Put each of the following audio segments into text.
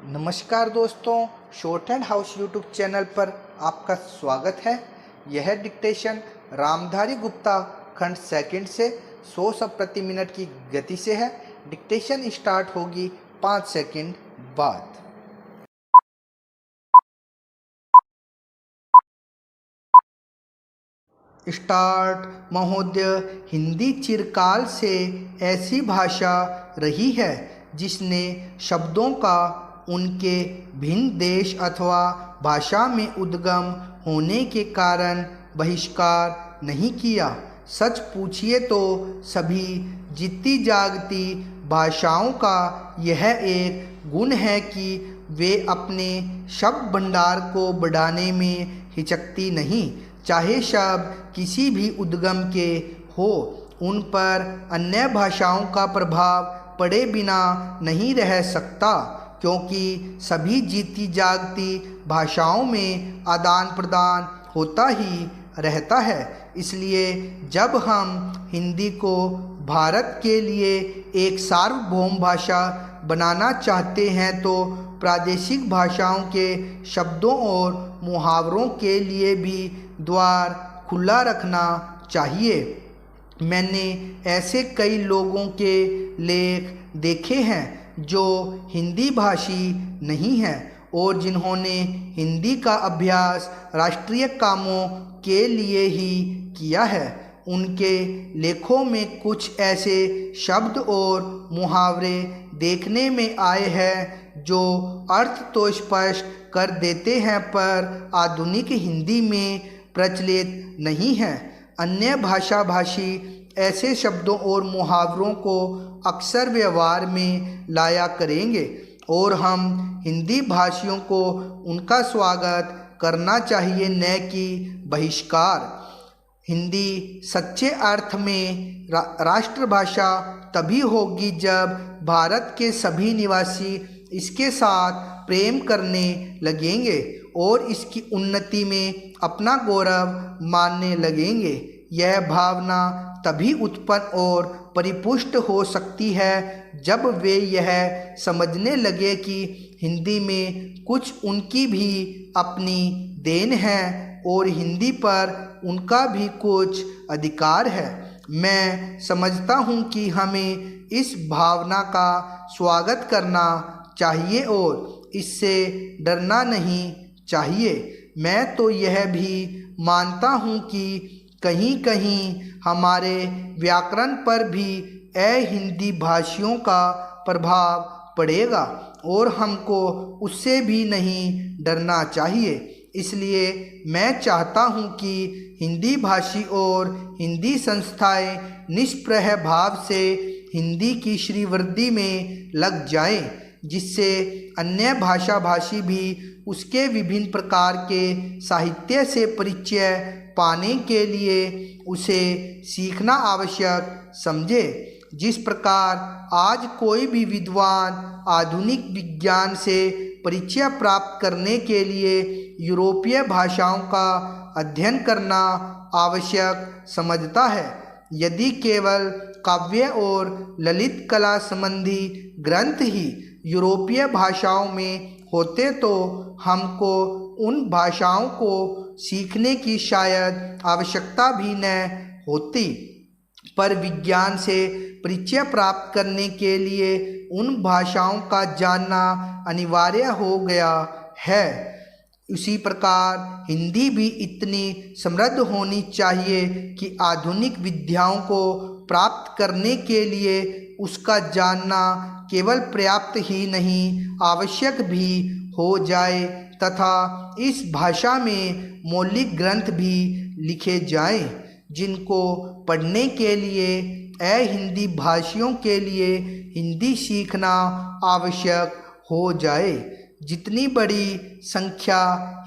नमस्कार दोस्तों, short and house YouTube channel पर आपका स्वागत है। यह डिक्टेशन रामधारी गुप्ता खंड सेकंड से 100 शब्द प्रति मिनट की गति से है। डिक्टेशन स्टार्ट होगी 5 सेकंड बाद। स्टार्ट। महोदय, हिंदी चिरकाल से ऐसी भाषा रही है जिसने शब्दों का उनके भिन्न देश अथवा भाषा में उद्गम होने के कारण बहिष्कार नहीं किया। सच पूछिए तो सभी जीती जागती भाषाओं का यह एक गुण है कि वे अपने शब्द भंडार को बढ़ाने में हिचकती नहीं। चाहे शब्द किसी भी उद्गम के हो, उन पर अन्य भाषाओं का प्रभाव पड़े बिना नहीं रह सकता, क्योंकि सभी जीती जागती भाषाओं में आदान प्रदान होता ही रहता है। इसलिए जब हम हिंदी को भारत के लिए एक सार्वभौम भाषा बनाना चाहते हैं तो प्रादेशिक भाषाओं के शब्दों और मुहावरों के लिए भी द्वार खुला रखना चाहिए। मैंने ऐसे कई लोगों के लेख देखे हैं जो हिंदी भाषी नहीं हैं और जिन्होंने हिंदी का अभ्यास राष्ट्रीय कामों के लिए ही किया है। उनके लेखों में कुछ ऐसे शब्द और मुहावरे देखने में आए हैं जो अर्थ तो स्पष्ट कर देते हैं पर आधुनिक हिंदी में प्रचलित नहीं हैं। अन्य भाषा भाषी ऐसे शब्दों और मुहावरों को अक्सर व्यवहार में लाया करेंगे और हम हिंदी भाषियों को उनका स्वागत करना चाहिए, न कि बहिष्कार। हिंदी सच्चे अर्थ में राष्ट्रभाषा तभी होगी जब भारत के सभी निवासी इसके साथ प्रेम करने लगेंगे और इसकी उन्नति में अपना गौरव मानने लगेंगे। यह भावना तभी उत्पन्न और परिपुष्ट हो सकती है जब वे यह समझने लगे कि हिंदी में कुछ उनकी भी अपनी देन है और हिंदी पर उनका भी कुछ अधिकार है। मैं समझता हूँ कि हमें इस भावना का स्वागत करना चाहिए और इससे डरना नहीं चाहिए। मैं तो यह भी मानता हूँ कि कहीं कहीं हमारे व्याकरण पर भी हिंदी भाषियों का प्रभाव पड़ेगा और हमको उससे भी नहीं डरना चाहिए। इसलिए मैं चाहता हूँ कि हिंदी भाषी और हिंदी संस्थाएं निष्प्रह भाव से हिंदी की श्रीवृद्धि में लग जाएं, जिससे अन्य भाषा भाषी भी उसके विभिन्न प्रकार के साहित्य से परिचय पाने के लिए उसे सीखना आवश्यक समझे। जिस प्रकार आज कोई भी विद्वान आधुनिक विज्ञान से परिचय प्राप्त करने के लिए यूरोपीय भाषाओं का अध्ययन करना आवश्यक समझता है, यदि केवल काव्य और ललित कला संबंधी ग्रंथ ही यूरोपीय भाषाओं में होते तो हमको उन भाषाओं को सीखने की शायद आवश्यकता भी न होती। पर विज्ञान से परिचय प्राप्त करने के लिए उन भाषाओं का जानना अनिवार्य हो गया है। उसी प्रकार हिंदी भी इतनी समृद्ध होनी चाहिए कि आधुनिक विद्याओं को प्राप्त करने के लिए उसका जानना केवल पर्याप्त ही नहीं आवश्यक भी हो जाए तथा इस भाषा में मौलिक ग्रंथ भी लिखे जाएं, जिनको पढ़ने के लिए हिंदी भाषियों के लिए हिंदी सीखना आवश्यक हो जाए। जितनी बड़ी संख्या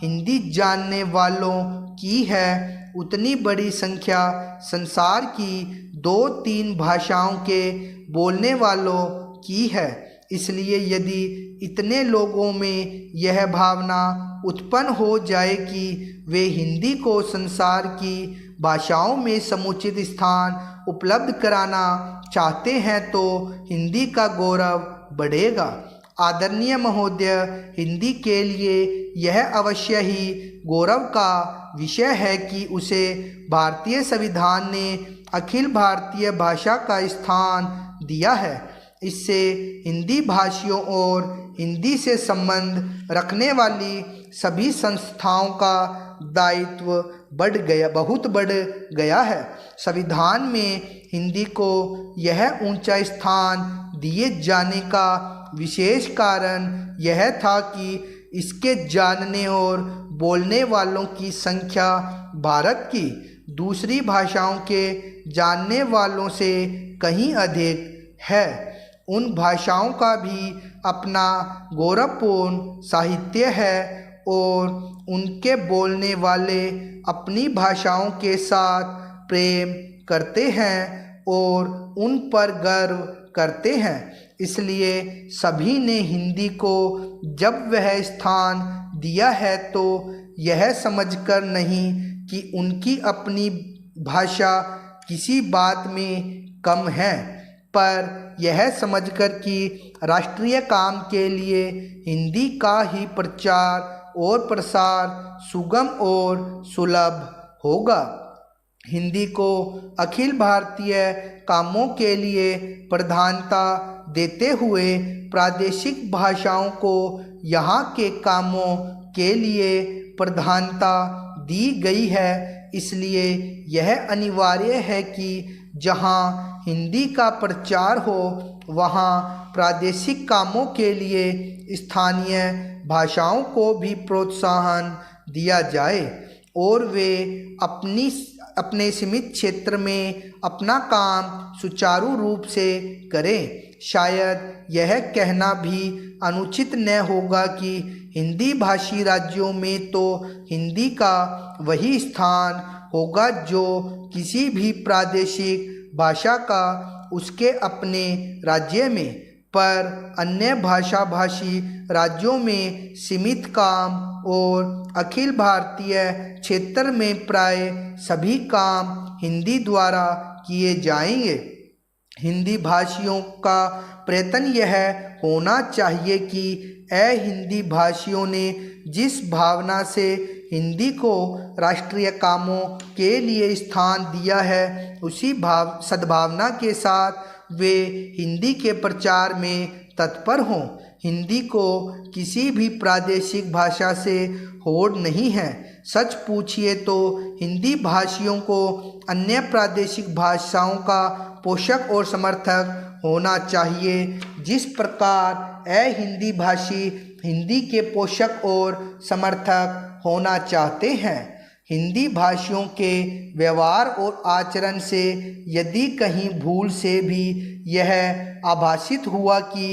हिंदी जानने वालों की है उतनी बड़ी संख्या संसार की 2-3 भाषाओं के बोलने वालों की है। इसलिए यदि इतने लोगों में यह भावना उत्पन्न हो जाए कि वे हिंदी को संसार की भाषाओं में समुचित स्थान उपलब्ध कराना चाहते हैं तो हिंदी का गौरव बढ़ेगा। आदरणीय महोदय, हिंदी के लिए यह अवश्य ही गौरव का विषय है कि उसे भारतीय संविधान ने अखिल भारतीय भाषा का स्थान दिया है। इससे हिंदी भाषियों और हिंदी से संबंध रखने वाली सभी संस्थाओं का दायित्व बहुत बढ़ गया है। संविधान में हिंदी को यह ऊंचा स्थान दिए जाने का विशेष कारण यह था कि इसके जानने और बोलने वालों की संख्या भारत की दूसरी भाषाओं के जानने वालों से कहीं अधिक है। उन भाषाओं का भी अपना गौरवपूर्ण साहित्य है और उनके बोलने वाले अपनी भाषाओं के साथ प्रेम करते हैं और उन पर गर्व करते हैं। इसलिए सभी ने हिंदी को जब वह स्थान दिया है तो यह समझकर नहीं कि उनकी अपनी भाषा किसी बात में कम है, पर यह समझकर कि राष्ट्रीय काम के लिए हिंदी का ही प्रचार और प्रसार सुगम और सुलभ होगा। हिंदी को अखिल भारतीय कामों के लिए प्रधानता देते हुए प्रादेशिक भाषाओं को यहाँ के कामों के लिए प्रधानता दी गई है। इसलिए यह अनिवार्य है कि जहाँ हिंदी का प्रचार हो वहाँ प्रादेशिक कामों के लिए स्थानीय भाषाओं को भी प्रोत्साहन दिया जाए और वे अपने सीमित क्षेत्र में अपना काम सुचारू रूप से करें। शायद यह कहना भी अनुचित न होगा कि हिंदी भाषी राज्यों में तो हिंदी का वही स्थान होगा जो किसी भी प्रादेशिक भाषा का उसके अपने राज्य में, पर अन्य भाषा भाषी राज्यों में सीमित काम और अखिल भारतीय क्षेत्र में प्राय सभी काम हिंदी द्वारा किए जाएंगे। हिंदी भाषियों का प्रयत्न यह होना चाहिए कि हिंदी भाषियों ने जिस भावना से हिंदी को राष्ट्रीय कामों के लिए स्थान दिया है, उसी सद्भावना के साथ वे हिंदी के प्रचार में तत्पर हों। हिंदी को किसी भी प्रादेशिक भाषा से होड़ नहीं है। सच पूछिए तो हिंदी भाषियों को अन्य प्रादेशिक भाषाओं का पोषक और समर्थक होना चाहिए, जिस प्रकार हिंदी भाषी हिंदी के पोषक और समर्थक होना चाहते हैं। हिंदी भाषियों के व्यवहार और आचरण से यदि कहीं भूल से भी यह आभासित हुआ कि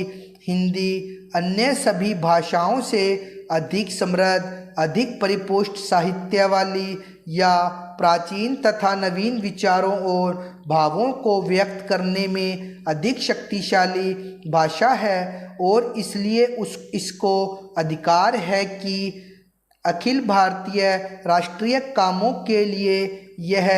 हिंदी अन्य सभी भाषाओं से अधिक समृद्ध, अधिक परिपुष्ट साहित्य वाली या प्राचीन तथा नवीन विचारों और भावों को व्यक्त करने में अधिक शक्तिशाली भाषा है और इसलिए इसको अधिकार है कि अखिल भारतीय राष्ट्रीय कामों के लिए यह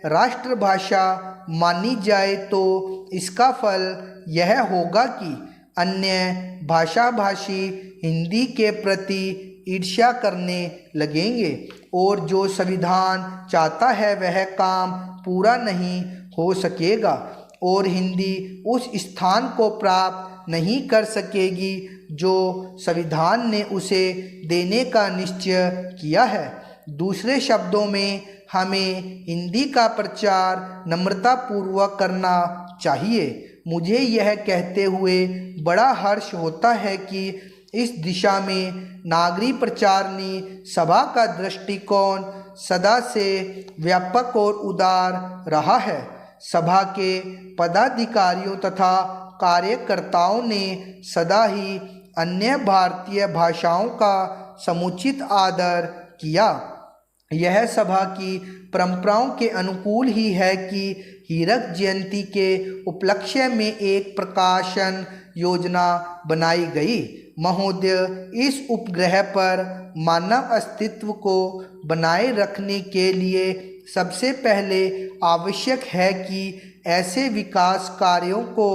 राष्ट्रभाषा मानी जाए, तो इसका फल यह होगा कि अन्य भाषा भाषी हिंदी के प्रति ईर्ष्या करने लगेंगे और जो संविधान चाहता है वह काम पूरा नहीं हो सकेगा और हिंदी उस स्थान को प्राप्त नहीं कर सकेगी जो संविधान ने उसे देने का निश्चय किया है। दूसरे शब्दों में हमें हिंदी का प्रचार नम्रतापूर्वक करना चाहिए। मुझे यह कहते हुए बड़ा हर्ष होता है कि इस दिशा में नागरी प्रचारणी सभा का दृष्टिकोण सदा से व्यापक और उदार रहा है। सभा के पदाधिकारियों तथा कार्यकर्ताओं ने सदा ही अन्य भारतीय भाषाओं का समुचित आदर किया। यह सभा की परंपराओं के अनुकूल ही है कि हीरक जयंती के उपलक्ष्य में एक प्रकाशन योजना बनाई गई। महोदय, इस उपग्रह पर मानव अस्तित्व को बनाए रखने के लिए सबसे पहले आवश्यक है कि ऐसे विकास कार्यों को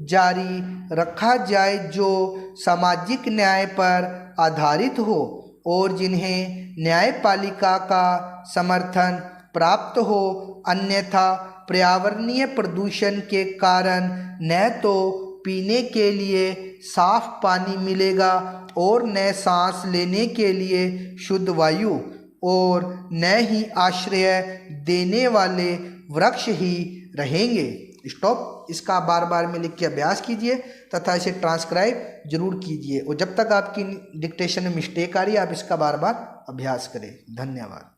जारी रखा जाए जो सामाजिक न्याय पर आधारित हो और जिन्हें न्यायपालिका का समर्थन प्राप्त हो, अन्यथा पर्यावरणीय प्रदूषण के कारण न तो पीने के लिए साफ पानी मिलेगा और न सांस लेने के लिए शुद्ध वायु, और न ही आश्रय देने वाले वृक्ष ही रहेंगे। स्टॉप। इसका बार बार में लिख के अभ्यास कीजिए तथा इसे ट्रांसक्राइब जरूर कीजिए, और जब तक आपकी डिक्टेशन में मिस्टेक आ रही है आप इसका बार बार अभ्यास करें। धन्यवाद।